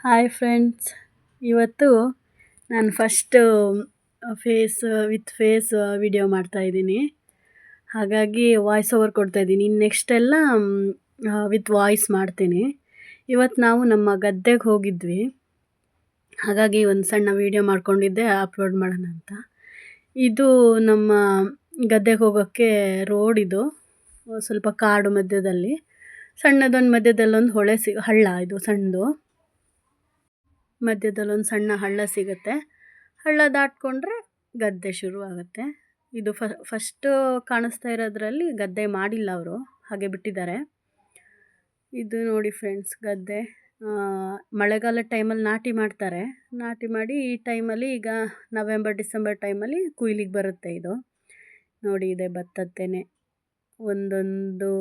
Hi friends, ಇವತ್ತು ನಾನು first face with face video ಮಾಡ್ತಾಯಿದ್ದೀನಿ. ಹಾಗಾಗಿ ವಾಯ್ಸ್ ಓವರ್ ಕೊಡ್ತಾಯಿದ್ದೀನಿ. ಇನ್ನು ನೆಕ್ಸ್ಟ್ ಎಲ್ಲ ವಿತ್ ವಾಯ್ಸ್ ಮಾಡ್ತೀನಿ. ಇವತ್ತು ನಾವು ನಮ್ಮ ಗದ್ದೆಗೆ ಹೋಗಿದ್ವಿ. ಹಾಗಾಗಿ ಒಂದು ಸಣ್ಣ ವಿಡಿಯೋ ಮಾಡ್ಕೊಂಡಿದ್ದೆ, ಅಪ್ಲೋಡ್ ಮಾಡೋಣ ಅಂತ. ಇದು ನಮ್ಮ ಗದ್ದೆಗೆ ಹೋಗೋಕ್ಕೆ ರೋಡ್ ಇದು. ಸ್ವಲ್ಪ ಕಾಡು ಮಧ್ಯದಲ್ಲಿ ಸಣ್ಣದೊಂದು ಮಧ್ಯದಲ್ಲೊಂದು ಹಳ್ಳ ಇದು ಸಣ್ಣದು. ಮಧ್ಯದಲ್ಲೊಂದು ಸಣ್ಣ ಹಳ್ಳ ಸಿಗುತ್ತೆ. ಹಳ್ಳ ದಾಟ್ಕೊಂಡ್ರೆ ಗದ್ದೆ ಶುರು ಆಗುತ್ತೆ. ಇದು ಫಸ್ಟು ಕಾಣಿಸ್ತಾ ಇರೋದ್ರಲ್ಲಿ ಗದ್ದೆ ಮಾಡಿಲ್ಲ ಅವರು, ಹಾಗೆ ಬಿಟ್ಟಿದ್ದಾರೆ. ಇದು ನೋಡಿ ಫ್ರೆಂಡ್ಸ್, ಗದ್ದೆ ಮಳೆಗಾಲ ಟೈಮಲ್ಲಿ ನಾಟಿ ಮಾಡ್ತಾರೆ. ನಾಟಿ ಮಾಡಿ ಈ ಟೈಮಲ್ಲಿ ಈಗ ನವೆಂಬರ್ ಡಿಸೆಂಬರ್ ಟೈಮಲ್ಲಿ ಕುಯ್ಲಿಗೆ ಬರುತ್ತೆ ಇದು. ನೋಡಿ ಇದೆ ಭತ್ತದ ತೆನೆ, ಒಂದೊಂದು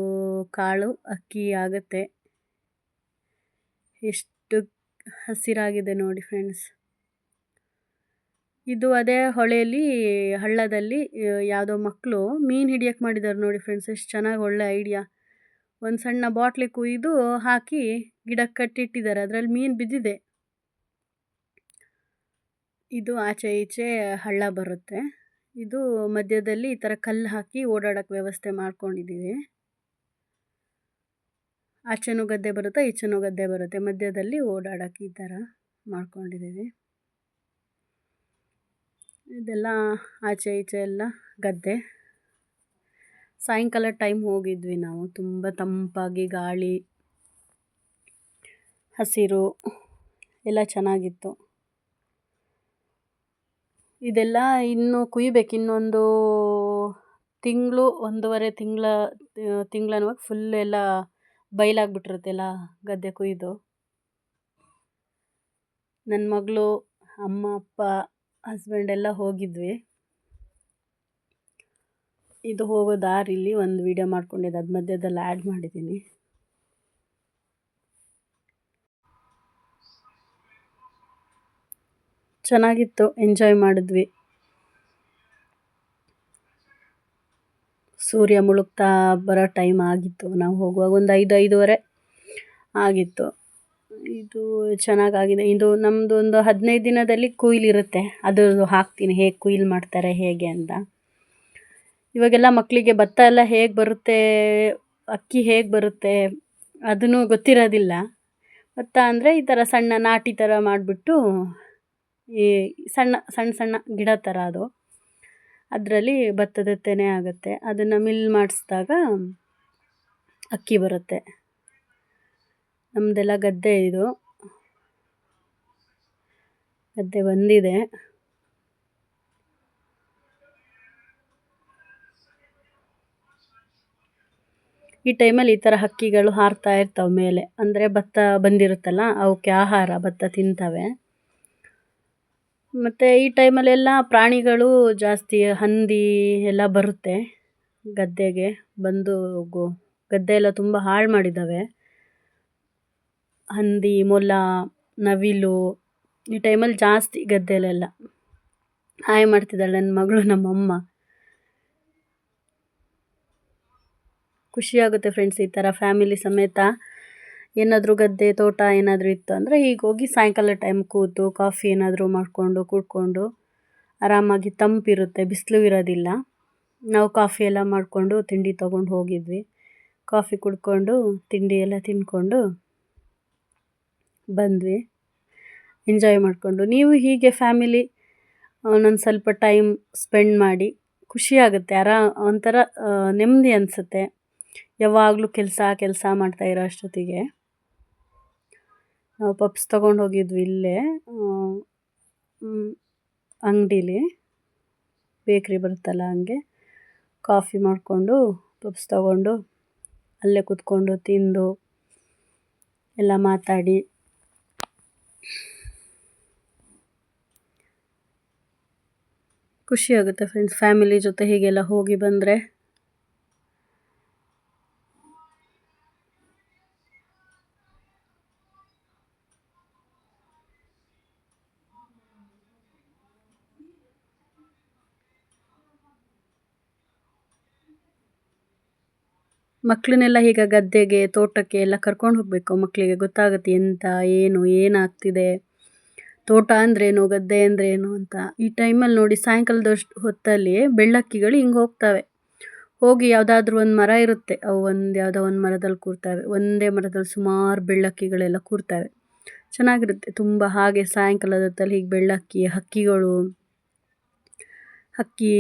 ಕಾಳು ಅಕ್ಕಿ ಆಗುತ್ತೆ. ಎಷ್ಟು ಹಸಿರಾಗಿದೆ ನೋಡಿ ಫ್ರೆಂಡ್ಸ್. ಇದು ಅದೇ ಹೊಳೆಯಲ್ಲಿ ಹಳ್ಳದಲ್ಲಿ ಯಾವುದೋ ಮಕ್ಕಳು ಮೀನು ಹಿಡಿಯೋಕ್ಕೆ ಮಾಡಿದ್ದಾರೆ ನೋಡಿ ಫ್ರೆಂಡ್ಸ್. ಎಷ್ಟು ಚೆನ್ನಾಗಿ, ಒಳ್ಳೆ ಐಡಿಯಾ. ಒಂದು ಸಣ್ಣ ಬಾಟ್ಲಿ ಕುಯ್ದು ಹಾಕಿ ಗಿಡಕ್ಕೆ ಕಟ್ಟಿಟ್ಟಿದ್ದಾರೆ, ಅದರಲ್ಲಿ ಮೀನು ಬಿದ್ದಿದೆ. ಇದು ಆಚೆ ಈಚೆ ಹಳ್ಳ ಬರುತ್ತೆ. ಇದು ಮಧ್ಯದಲ್ಲಿ ಈ ಥರ ಕಲ್ಲು ಹಾಕಿ ಓಡಾಡೋಕ್ಕೆ ವ್ಯವಸ್ಥೆ ಮಾಡ್ಕೊಂಡಿದ್ದೀವಿ. ಆಚೆನೂ ಗದ್ದೆ ಬರುತ್ತೆ, ಈಚೆನೂ ಗದ್ದೆ ಬರುತ್ತೆ, ಮಧ್ಯದಲ್ಲಿ ಓಡಾಡೋಕ್ಕೆ ಈ ಥರ ಮಾಡ್ಕೊಂಡಿದ್ದೀವಿ. ಇದೆಲ್ಲ ಆಚೆ ಈಚೆ ಎಲ್ಲ ಗದ್ದೆ. ಸಾಯಂಕಾಲ ಟೈಮ್ ಹೋಗಿದ್ವಿ ನಾವು. ತುಂಬ ತಂಪಾಗಿ ಗಾಳಿ, ಹಸಿರು ಎಲ್ಲ ಚೆನ್ನಾಗಿತ್ತು. ಇದೆಲ್ಲ ಇನ್ನು ಕುಯ್ಬೇಕು. ಇನ್ನೊಂದು ತಿಂಗಳು, 1.5 ತಿಂಗಳನ್ನುವಾಗ ಫುಲ್ ಎಲ್ಲ ಬಯಲಾಗ್ಬಿಟ್ಟಿರುತ್ತೆ ಎಲ್ಲ ಗದ್ದೆ ಕುಯ್ದು. ನನ್ನ ಮಗಳು, ಅಮ್ಮ, ಅಪ್ಪ, ಹಸ್ಬೆಂಡ್ ಎಲ್ಲ ಹೋಗಿದ್ವಿ. ಇದು ಹೋಗೋ ದಾರಿಲಿ ಒಂದು ವಿಡಿಯೋ ಮಾಡ್ಕೊಂಡಿದ್ದೆ, ಅದು ಮಧ್ಯದಲ್ಲಿ ಆ್ಯಡ್ ಮಾಡಿದ್ದೀನಿ. ಚೆನ್ನಾಗಿತ್ತು, ಎಂಜಾಯ್ ಮಾಡಿದ್ವಿ. ಸೂರ್ಯ ಮುಳುಗ್ತಾ ಬರೋ ಟೈಮ್ ಆಗಿತ್ತು. ನಾವು ಹೋಗುವಾಗ ಒಂದು 5-5:30 ಆಗಿತ್ತು. ಇದು ಚೆನ್ನಾಗಾಗಿದೆ. ಇದು ನಮ್ಮದು ಒಂದು 15 ದಿನದಲ್ಲಿ ಕೊಯ್ಲಿರುತ್ತೆ. ಅದು ಹಾಕ್ತೀನಿ, ಹೇಗೆ ಕೊಯ್ಲು ಮಾಡ್ತಾರೆ ಹೇಗೆ ಅಂತ. ಇವಾಗೆಲ್ಲ ಮಕ್ಕಳಿಗೆ ಭತ್ತ ಎಲ್ಲ ಹೇಗೆ ಬರುತ್ತೆ, ಅಕ್ಕಿ ಹೇಗೆ ಬರುತ್ತೆ ಅದನ್ನು ಗೊತ್ತಿರೋದಿಲ್ಲ. ಭತ್ತ ಅಂದರೆ ಈ ಥರ ಸಣ್ಣ ನಾಟಿ ಥರ ಮಾಡಿಬಿಟ್ಟು, ಈ ಸಣ್ಣ ಸಣ್ಣ ಸಣ್ಣ ಗಿಡ ಥರ ಅದು, ಅದರಲ್ಲಿ ಭತ್ತದ ತೆನೆ ಆಗುತ್ತೆ. ಅದನ್ನು ಮಿಲ್ ಮಾಡಿಸಿದಾಗ ಅಕ್ಕಿ ಬರುತ್ತೆ. ನಮ್ಮದೆಲ್ಲ ಗದ್ದೆ, ಇದು ಗದ್ದೆ ಬಂದಿದೆ. ಈ ಟೈಮಲ್ಲಿ ಈ ಥರ ಹಕ್ಕಿಗಳು ಹಾರ್ತಾ ಇರ್ತವೆ ಮೇಲೆ, ಅಂದರೆ ಭತ್ತ ಬಂದಿರುತ್ತಲ್ಲ ಅವಕ್ಕೆ ಆಹಾರ, ಭತ್ತ ತಿಂತವೆ. ಮತ್ತು ಈ ಟೈಮಲ್ಲೆಲ್ಲ ಪ್ರಾಣಿಗಳು ಜಾಸ್ತಿ, ಹಂದಿ ಎಲ್ಲ ಬರುತ್ತೆ ಗದ್ದೆಗೆ ಬಂದು. ಗದ್ದೆ ಎಲ್ಲ ತುಂಬ ಹಾಳು ಮಾಡಿದ್ದಾವೆ. ಹಂದಿ, ಮೊಲ, ನವಿಲು ಈ ಟೈಮಲ್ಲಿ ಜಾಸ್ತಿ ಗದ್ದೆಲೆಲ್ಲ. ಹಾಯ್ ಮಾಡ್ತಿದ್ದಾಳೆ ನನ್ನ ಮಗಳು, ನಮ್ಮಮ್ಮ. ಖುಷಿಯಾಗುತ್ತೆ ಫ್ರೆಂಡ್ಸ್, ಈ ಥರ ಫ್ಯಾಮಿಲಿ ಸಮೇತ ಏನಾದರೂ ಗದ್ದೆ ತೋಟ ಏನಾದರೂ ಇತ್ತು ಅಂದರೆ ಹೀಗೆ ಹೋಗಿ ಸಾಯಂಕಾಲ ಟೈಮ್ ಕೂತು ಕಾಫಿ ಏನಾದರೂ ಮಾಡಿಕೊಂಡು ಕುಡ್ಕೊಂಡು ಆರಾಮಾಗಿ, ತಂಪಿರುತ್ತೆ, ಬಿಸಿಲು ಇರೋದಿಲ್ಲ. ನಾವು ಕಾಫಿ ಎಲ್ಲ ಮಾಡಿಕೊಂಡು ತಿಂಡಿ ತೊಗೊಂಡು ಹೋಗಿದ್ವಿ. ಕಾಫಿ ಕುಡ್ಕೊಂಡು ತಿಂಡಿ ಎಲ್ಲ ತಿಂದ್ಕೊಂಡು ಬಂದ್ವಿ, ಎಂಜಾಯ್ ಮಾಡಿಕೊಂಡು. ನೀವು ಹೀಗೆ ಫ್ಯಾಮಿಲಿ ಒಂದೊಂದು ಸ್ವಲ್ಪ ಟೈಮ್ ಸ್ಪೆಂಡ್ ಮಾಡಿ, ಖುಷಿಯಾಗುತ್ತೆ. ಒಂಥರ ನೆಮ್ಮದಿ ಅನಿಸುತ್ತೆ. ಯಾವಾಗಲೂ ಕೆಲಸ ಮಾಡ್ತಾಯಿರೋ ಅಷ್ಟೊತ್ತಿಗೆ. ನಾವು ಪಪ್ಸ್ ತೊಗೊಂಡು ಹೋಗಿದ್ವಿ ಇಲ್ಲೇ ಅಂಗಡೀಲಿ, ಬೇಕ್ರಿ ಬರುತ್ತಲ್ಲ ಹಂಗೆ. ಕಾಫಿ ಮಾಡಿಕೊಂಡು ಪಪ್ಸ್ ತೊಗೊಂಡು ಅಲ್ಲೇ ಕೂತ್ಕೊಂಡು ತಿಂದು ಎಲ್ಲ ಮಾತಾಡಿ ಖುಷಿಯಾಗುತ್ತೆ ಫ್ರೆಂಡ್ಸ್. ಫ್ಯಾಮಿಲಿ ಜೊತೆ ಹೀಗೆಲ್ಲ ಹೋಗಿ ಬಂದರೆ ಮಕ್ಕಳನ್ನೆಲ್ಲ ಈಗ ಗದ್ದೆಗೆ ತೋಟಕ್ಕೆ ಎಲ್ಲ ಕರ್ಕೊಂಡು ಹೋಗಬೇಕು. ಮಕ್ಕಳಿಗೆ ಗೊತ್ತಾಗುತ್ತೆ ಎಂತ ಏನು ಏನಾಗ್ತಿದೆ, ತೋಟ ಅಂದ್ರೇನು ಗದ್ದೆ ಅಂದ್ರೇನು ಅಂತ. ಈ ಟೈಮಲ್ಲಿ ನೋಡಿ ಸಾಯಂಕಾಲದಷ್ಟು ಹೊತ್ತಲ್ಲಿ ಬೆಳ್ಳಕ್ಕಿಗಳು ಹಿಂಗೆ ಹೋಗ್ತವೆ. ಹೋಗಿ ಯಾವುದಾದ್ರೂ ಒಂದು ಮರ ಇರುತ್ತೆ, ಅವು ಯಾವುದೋ ಒಂದು ಮರದಲ್ಲಿ ಕೂರ್ತವೆ. ಒಂದೇ ಮರದಲ್ಲಿ ಸುಮಾರು ಬೆಳ್ಳಕ್ಕಿಗಳೆಲ್ಲ ಕೂರ್ತವೆ. ಚೆನ್ನಾಗಿರುತ್ತೆ ತುಂಬ. ಹಾಗೆ ಸಾಯಂಕಾಲದ ಹೊತ್ತಲ್ಲಿ ಹೀಗೆ ಬೆಳ್ಳಕ್ಕಿ, ಹಕ್ಕಿಗಳು, ಹಕ್ಕಿ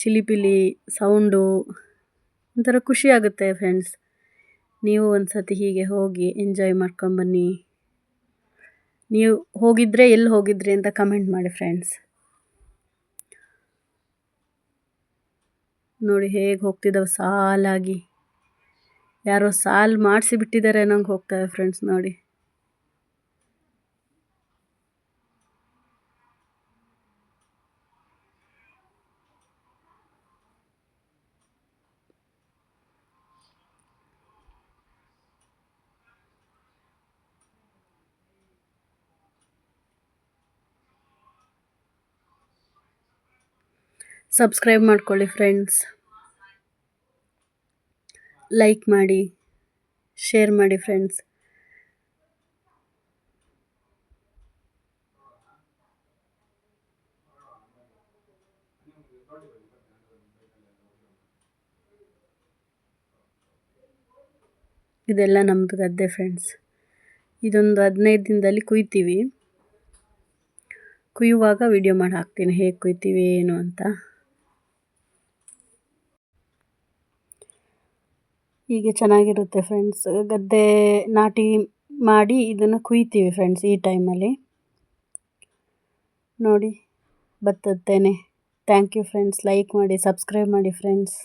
ಚಿಲಿಪಿಲಿ ಸೌಂಡು ಒಂಥರ ಖುಷಿ ಆಗುತ್ತೆ ಫ್ರೆಂಡ್ಸ್. ನೀವು ಒಂದು ಸತಿ ಹೀಗೆ ಹೋಗಿ ಎಂಜಾಯ್ ಮಾಡ್ಕೊಂಬನ್ನಿ. ನೀವು ಹೋಗಿದ್ರೆ ಎಲ್ಲಿ ಹೋಗಿದ್ರಿ ಅಂತ ಕಮೆಂಟ್ ಮಾಡಿ ಫ್ರೆಂಡ್ಸ್. ನೋಡಿ ಹೇಗೆ ಹೋಗ್ತಿದ್ದಾವೆ ಸಾಲಾಗಿ. ಯಾರೋ ಸಾಲು ಮಾಡಿಸಿ ಬಿಟ್ಟಿದ್ದಾರೆ ನಂಗೆ ಹೋಗ್ತವೆ ಫ್ರೆಂಡ್ಸ್ ನೋಡಿ. ಸಬ್ಸ್ಕ್ರೈಬ್ ಮಾಡ್ಕೊಳ್ಳಿ ಫ್ರೆಂಡ್ಸ್, ಲೈಕ್ ಮಾಡಿ, ಶೇರ್ ಮಾಡಿ ಫ್ರೆಂಡ್ಸ್. ಇದೆಲ್ಲ ನಮ್ಮದು ಗದ್ದೆ ಫ್ರೆಂಡ್ಸ್. ಇದೊಂದು 15 ದಿನದಲ್ಲಿ ಕುಯ್ತೀವಿ. ಕುಯ್ಯುವಾಗ ವಿಡಿಯೋ ಮಾಡಿ ಹಾಕ್ತೀನಿ ಹೇಗೆ ಕುಯ್ತೀವಿ ಏನು ಅಂತ. ಹೀಗೆ ಚೆನ್ನಾಗಿರುತ್ತೆ ಫ್ರೆಂಡ್ಸ್. ಗದ್ದೆ ನಾಟಿ ಮಾಡಿ ಇದನ್ನು ಕುಯ್ತೀವಿ ಫ್ರೆಂಡ್ಸ್ ಈ ಟೈಮಲ್ಲಿ. ನೋಡಿ ಭತ್ತದ ತೆನೆ. Thank you friends. ಲೈಕ್ ಮಾಡಿ, ಸಬ್ಸ್ಕ್ರೈಬ್ ಮಾಡಿ ಫ್ರೆಂಡ್ಸ್.